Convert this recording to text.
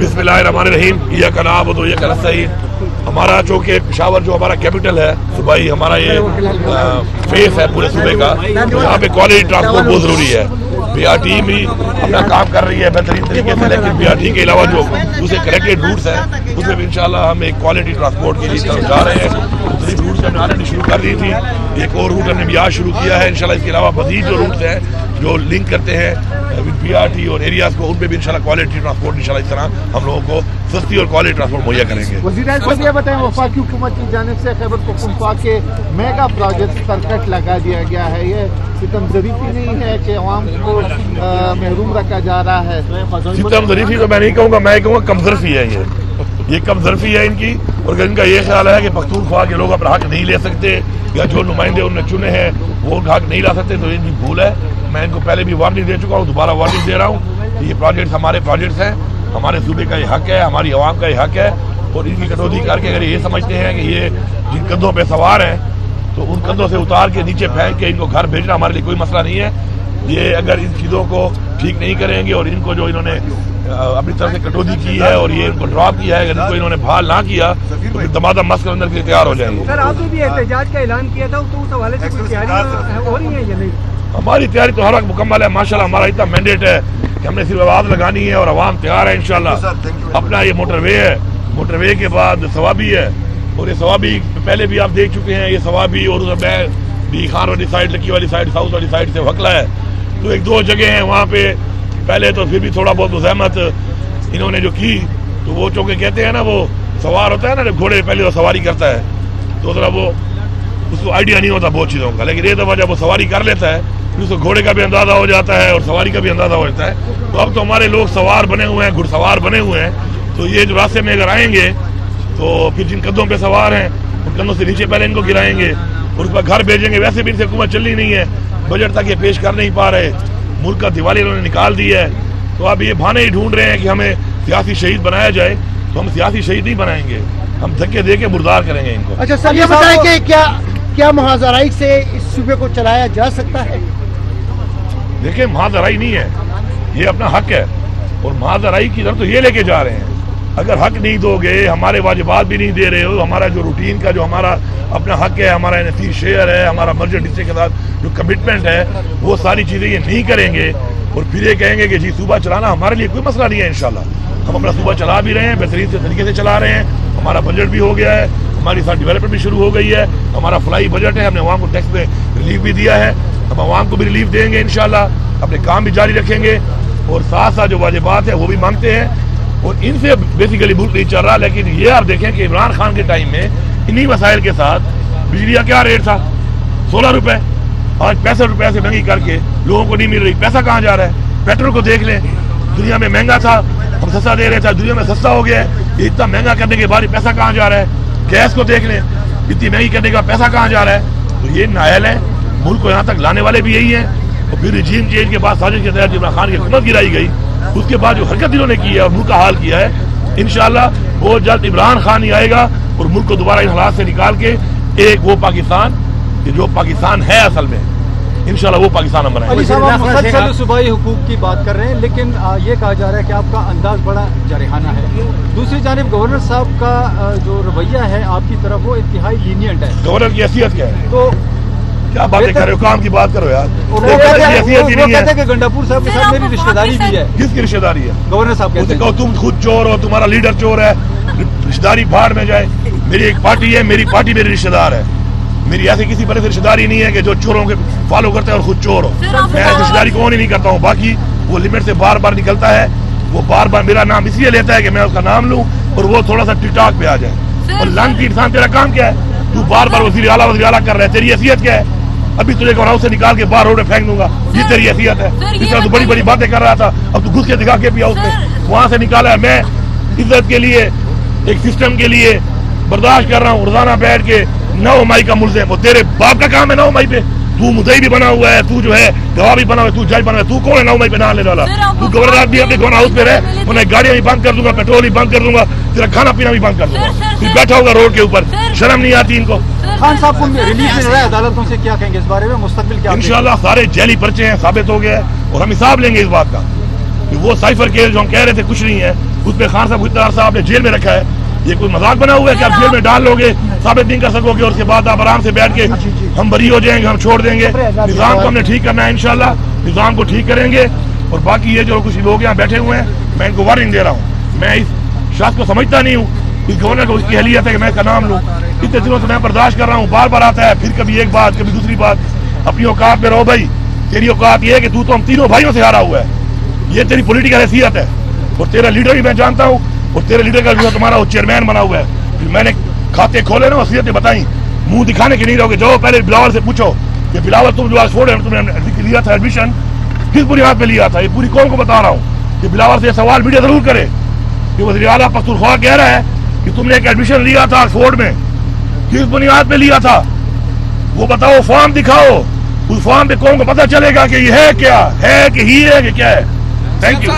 बिस्मिल्लाहिर्रहमानिर्रहीम। इय्याक नअबुदु व इय्याक नस्तईन। हमारा चूँकि पेशावर जो हमारा कैपिटल है, सूबाई हमारा ये फेस है पूरे सूबे का, तो यहाँ पे क्वालिटी ट्रांसपोर्ट बहुत ज़रूरी है। BRT भी अपना काम कर रही है बेहतरीन तरीके से, लेकिन BRT के अलावा जो दूसरे कनेक्टेड रूट्स हैं उसमें भी इंशाल्लाह हम एक क्वालिटी ट्रांसपोर्ट के लिए तरफ जा रहे हैं। दूसरी रूट्स हमने ऑलरेडी शुरू कर दी थी, एक और रूट हमने भी आज शुरू किया है इंशाल्लाह। इसके अलावा मज़ीद जो रूट्स हैं जो लिंक करते हैं BRT और एरियाज को, उनपे भी इंशाल्लाह क्वालिटी ट्रांसपोर्ट इंशाल्लाह इस तरह हम लोगों को सस्ती और क्वालिटी ट्रांसपोर्ट मुहैया करेंगे। वज़ीर-ए-आज़म ये बताएं, वफाकी हुकूमत की जानिब से खैबर पख्तूनख्वा के मेगा प्रोजेक्ट पर कट लगा दिया गया है, ये सितम ज़रीफ़ी नहीं है कि अवाम को महरूम रखा जा रहा है? सितम ज़रीफ़ी तो मैं नहीं कहूँगा, मैं कहूँगा कमज़रफ़ी है ये कमज़रफ़ी है इनकी। और अगर इनका ये ख्याल है कि पख्तूनख्वा के लोग अपना हक नहीं ले सकते या जो नुमाइंदे उन्होंने चुने हैं वो उनका हक नहीं ला सकते, तो इनकी भूल है। मैं इनको पहले भी वार्निंग दे चुका हूँ, दोबारा वार्निंग दे रहा हूँ कि ये प्रोजेक्ट हमारे प्रोजेक्ट्स हैं, हमारे सूबे का ये हक है, हमारी आवाम का ये हक है। और इनकी कटौती करके अगर ये समझते हैं कि ये जिन कंधों पे सवार हैं तो उन कंधों से उतार के नीचे फेंक के इनको घर भेजना हमारे लिए कोई मसला नहीं है। ये अगर इन चीज़ों को ठीक नहीं करेंगे और इनको जो इन्होंने अपनी तरफ से कटौती की है और ये इनको ड्रॉप किया है, अगर इनको इन्होंने बहाल ना किया तो फिर दमादम मस्क अंदर के लिए तैयार हो जाएंगे। सर, आपने भी एहतजाज का ऐलान किया था, तो उस हवाले से कुछ तैयारी हो रही है या नहीं? हमारी तैयारी तो हर वक्त मुकम्मल है माशाल्लाह। हमारा इतना मैंडेट है कि हमने सिर्फ आवाज़ लगानी है और आवाम तैयार है इंशाल्लाह। अपना ये मोटरवे है, मोटरवे के बाद सवाबी है, और ये सवाबी पहले भी आप देख चुके हैं। ये सवाबी और भी खान वाली साइड, लकी वाली साइड, साउथ वाली साइड से वकला है, तो एक दो जगह हैं वहाँ पे पहले तो फिर भी थोड़ा बहुत मुज़ाहमत इन्होंने जो की, तो वो चूँकि कहते हैं ना, वो सवार होता है ना, जब घोड़े पहले वो सवारी करता है तो ज़रा वो उसको आइडिया नहीं होता बहुत चीज़ों का, लेकिन ये दफ़ा जब वो सवारी कर लेता है फिर उसको घोड़े का भी अंदाज़ा हो जाता है और सवारी का भी अंदाज़ा हो जाता है। तो अब तो हमारे लोग सवार बने हुए हैं, घुड़सवार बने हुए हैं, तो ये जो रास्ते में अगर आएंगे तो फिर जिन कंधों पे सवार हैं उन कंधों से नीचे पहले इनको गिराएंगे और उस पर घर भेजेंगे। वैसे भी इनसे हुकूमत चल ही नहीं है, बजट तक ये पेश कर नहीं पा रहे, मुल्क का दिवाली इन्होंने निकाल दी है। तो अब ये बहाने ही ढूंढ रहे हैं कि हमें सियासी शहीद बनाया जाए, तो हम सियासी शहीद नहीं बनाएंगे, हम धक्के दे के मुर्दार करेंगे इनको। अच्छा सर, ये बताएं कि क्या महाजराई से इस सूबे को चलाया जा सकता है? देखिए, महाजराई नहीं है, ये अपना हक है और महाजराई की तरफ तो ये लेके जा रहे हैं। अगर हक नहीं दोगे, हमारे वाजिबात भी नहीं दे रहे हो, हमारा जो रूटीन का जो हमारा अपना हक है, हमारा NSC शेयर है, हमारा मर्जर डिस्ट्रिक्ट के साथ जो कमिटमेंट है, वो सारी चीज़ें ये नहीं करेंगे और फिर ये कहेंगे कि जी सूबा चलाना हमारे लिए कोई मसला नहीं है। इंशाल्लाह हम अपना सूबा चला भी रहे हैं, बेहतरीन से तरीके से चला रहे हैं, हमारा बजट भी हो गया है, हमारी साथ डेवलपमेंट भी शुरू हो गई है, हमारा फ्लाई बजट है, हमने अवाम को टैक्स में रिलीफ भी दिया है, हम अवाम को भी रिलीफ देंगे इंशाल्लाह, अपने काम भी जारी रखेंगे और साथ साथ जो वाजिबात है वो भी मांगते हैं और इनसे बेसिकली मुल्क नहीं चल रहा। लेकिन ये आप देखें कि इमरान खान के टाइम में इन्हीं वसाइल के साथ बिजली का क्या रेट था, 16 रुपए, आज 65 रुपए से महंगी करके लोगों को नहीं मिल रही। पैसा कहाँ जा रहा है? पेट्रोल को देख लें, दुनिया में महंगा था, हम सस्ता दे रहे थे, दुनिया में सस्ता हो गया है, ये इतना महंगा करने के बाद पैसा कहाँ जा रहा है? गैस को देख लें, इतनी महंगी करने का पैसा कहाँ जा रहा है? तो ये नाअहल है, मुल्क को यहाँ तक लाने वाले भी यही हैं। और फिर रिजीम चेंज के बाद साजिश के तहत इमरान खान की हुकूमत गिराई गई, उसके बाद जो हरकत इन्होंने की है और मुल्क का हाल किया है, इंशाल्लाह बहुत जल्द इमरान खान ही आएगा और मुल्क को दोबारा इन हालात से निकाल के एक वो पाकिस्तान जो पाकिस्तान है असल में, इंशाल्लाह वो पाकिस्तान हम बनाएंगे। सूबाई हुकूक की बात कर रहे हैं, लेकिन ये कहा जा रहा है कि आपका अंदाज बड़ा जारहाना है। दूसरी जानिब गवर्नर साहब का जो रवैया है आपकी तरफ, वो इंतहाई लीनियंट है। गवर्नर की हैसियत क्या है? तो क्या बातें कर रहे हो, काम की बात करो यार। वो कहते हैं कि गंडापुर साहब के साथ मेरी रिश्तेदारी भी है। किसकी रिश्तेदारी है? गवर्नर साहब कहते हैं तुम खुद चोर हो, तुम्हारा लीडर चोर है, रिश्तेदारी भाड़ में जाए। मेरी एक पार्टी है, मेरी पार्टी मेरी रिश्तेदार है, मेरी ऐसी किसी बड़े से रिश्तेदारी नहीं है कि जो चोरों के फॉलो करते हैं और खुद चोर हो। मैं रिश्तेदारी कौन ही नहीं करता हूँ, बाकी वो लिमिट से बार बार निकलता है, वो बार बार मेरा नाम इसलिए लेता है कि मैं उसका नाम लूँ और वो थोड़ा सा टिकटॉक पे आ जाए। और लानती इंसान, तेरा काम क्या है? तू बार बार वज़ीर आला कर रहा है, तेरी हैसियत क्या है? अभी तुझे हाउस से निकाल के बाहर रोड में फेंक दूंगा, ये तेरी हैसियत है? इस तरह तू बड़ी बड़ी बातें कर रहा था, अब तू घुस के दिखा के भी हाउस में वहां से निकाला है। मैं इज्जत के लिए, एक सिस्टम के लिए बर्दाश्त कर रहा हूँ, रोजाना बैठ के 9 मई का मुल्ज़िम, वो तेरे बाप का काम है 9 मई पे। तू मुद्दई भी बना हुआ है, तू जो है गवाह भी बना हुआ है, तू जज बना हुआ है, तू कौन है 9 मई पे ना लेने वाला? तू गवर्नर भी अपने गवर्नर हाउस पे रहे, उन्हें गाड़ियां भी बंद कर दूंगा, पेट्रोल भी बंद कर दूंगा, तेरा खाना पीना भी बंद कर दूंगा, फिर बैठा होगा रोड के ऊपर, शर्म नहीं आती इनको? खान साहब को रिलीफ मिल रहा है अदालतों से, क्या कहेंगे इस बारे में? मुस्तकबिल क्या? इंशाल्लाह सारे जैली पर्चे हैं, साबित हो गया है और हम हिसाब लेंगे इस बात का। कि वो साइफर केस जो हम कह रहे थे कुछ नहीं है, उसमें खान साहब इत्तार साहब ने जेल में रखा है। ये कोई मजाक बना हुआ है कि आप जेल में डाल लोगे, साबित नहीं कर सकोगे और उसके बाद आप आराम से बैठ के हम बरी हो जाएंगे, हम छोड़ देंगे। निज़ाम को हमने ठीक करना है, इंशाल्लाह निज़ाम को ठीक करेंगे। और बाकी ये जो कुछ लोग यहाँ बैठे हुए हैं, मैं इनको वार्निंग दे रहा हूँ। मैं इस शख्स को समझता नहीं हूँ, इस गवर्नर को उसकी हैसियत है कि मैं इसका नाम लूँ। इतने दिनों से मैं बर्दाश्त कर रहा हूँ, बार बार आता है, फिर कभी एक बात कभी दूसरी बात। अपनी औकात में रहो भाई। तेरी औकात ये है कि तू तो हम तीनों भाइयों से हारा हुआ है, ये तेरी पॉलिटिकल हैसियत है। और तेरा लीडर भी मैं जानता हूँ, और तेरे लीडर का जो तुम्हारा वो चेयरमैन बना हुआ है। फिर मैंने खाते खोले ना, असलियतें बताई, मुंह दिखाने के नहीं रहोगे। जाओ पहले बिलावल से पूछो कि बिलावल तुम जो ऑक्सफोर्ड है तुमने लिया था एडमिशन, किस बुनियाद पे लिया था? ये पूरी कौम को बता रहा हूँ कि बिलावल से सवाल मीडिया जरूर करे कि वज़ीर आला पख्तूनख्वा कह रहा है कि तुमने एक एडमिशन लिया था ऑक्सफोर्ड में, किस बुनियाद पे लिया था वो बताओ, फॉर्म दिखाओ। उस फॉर्म पे कौम को पता चलेगा कि ये है क्या है, कि ही है कि क्या है। Thank you.